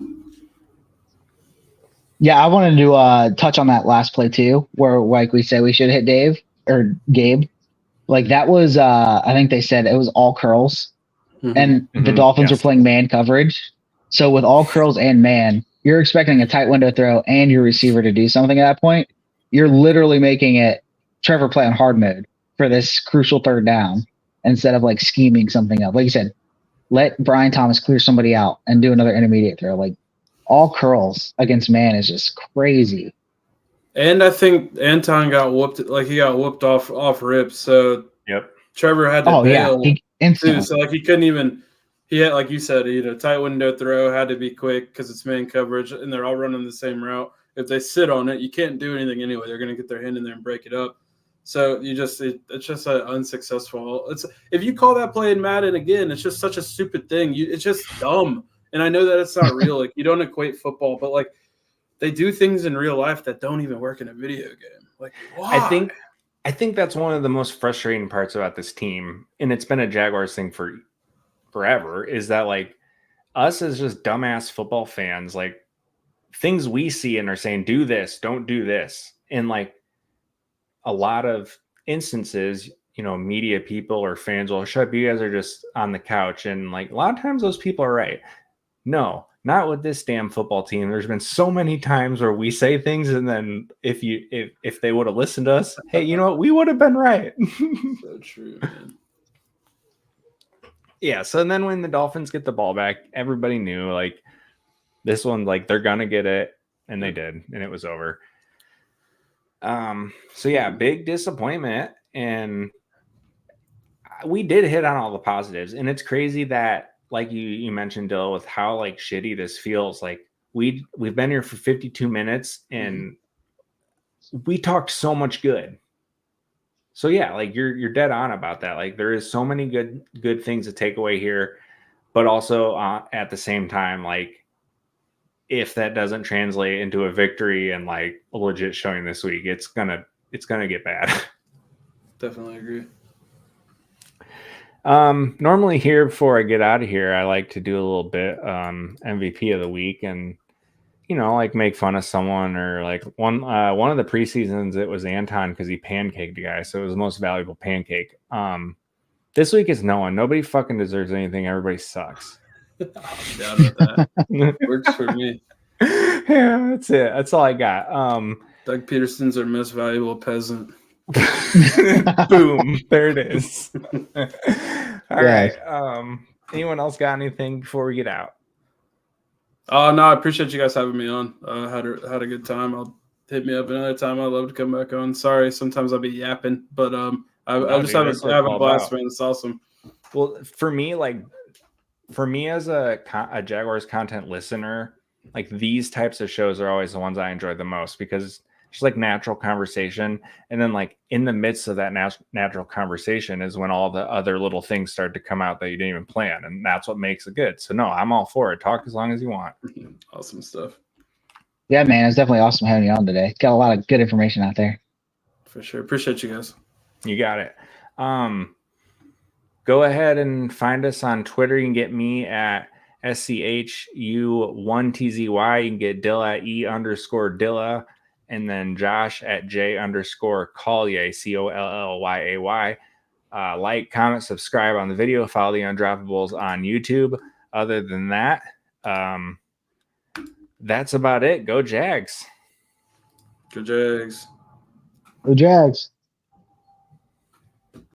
Yeah, I wanted to touch on that last play too, where like we said we should hit Dave or Gabe. Like that was I think they said it was all curls. And the Dolphins are playing man coverage. So with all curls and man, you're expecting a tight window throw and your receiver to do something at that point. You're literally making it Trevor play on hard mode for this crucial third down instead of like scheming something up. Like you said, let Brian Thomas clear somebody out and do another intermediate throw. Like all curls against man is just crazy. And I think Anton got whooped, like he got whooped off rip. So Trevor had to bail too. So like he couldn't even. He had, like you said, tight window throw, had to be quick because it's man coverage and they're all running the same route. If they sit on it, you can't do anything anyway. They're going to get their hand in there and break it up. So it's just an unsuccessful. If you call that play in Madden again, it's just such a stupid thing. It's just dumb. And I know that it's not real. Like you don't equate football, but like they do things in real life that don't even work in a video game. Like why? I think that's one of the most frustrating parts about this team, and it's been a Jaguars thing for forever, is that like us as just dumbass football fans, like things we see and are saying, do this, don't do this. And like a lot of instances, media people or fans will shut up, you guys are just on the couch. And like a lot of times those people are right. No, not with this damn football team. There's been so many times where we say things, and then if they would have listened to us, hey, you know what? We would have been right. So true, man. Yeah. So then when the Dolphins get the ball back, everybody knew like this one, like they're gonna get it, and they did, and it was over. So yeah, big disappointment, and we did hit on all the positives, and it's crazy that, like you mentioned, Dill, with how like shitty this feels. Like we've been here for 52 minutes and we talked so much good. So yeah, like you're dead on about that. Like there is so many good things to take away here, but also at the same time, like if that doesn't translate into a victory and like a legit showing this week, it's gonna get bad. Definitely agree. Normally here before I get out of here, I like to do a little bit MVP of the week, and like make fun of someone, or like one of the preseasons it was Anton because he pancaked a guy, so it was the most valuable pancake. This week is no one. Nobody fucking deserves anything. Everybody sucks. I'm down with that. Works for me. Yeah, that's it. That's all I got. Doug Peterson's our most valuable peasant. Boom, there it is. All right. Anyone else got anything before we get out? No, I appreciate you guys having me on. Had a good time. I'll hit me up another time. I'd love to come back on. Sorry, sometimes I'll be yapping, but I just have a blast, man. It's awesome. Well, for me as a Jaguars content listener, like these types of shows are always the ones I enjoy the most, because it's like natural conversation. And then like in the midst of that natural conversation is when all the other little things start to come out that you didn't even plan. And that's what makes it good. So no, I'm all for it. Talk as long as you want. Awesome stuff. Yeah, man. It's definitely awesome having you on today. Got a lot of good information out there. For sure. Appreciate you guys. You got it. Go ahead and find us on Twitter. You can get me at SCHU1TZY. You can get Dilla at E_Dilla. And then Josh at J_Collier, COLLYAY. Like, comment, subscribe on the video, follow the Undroppables on YouTube. Other than that, that's about it. Go Jags. Go Jags. Go Jags.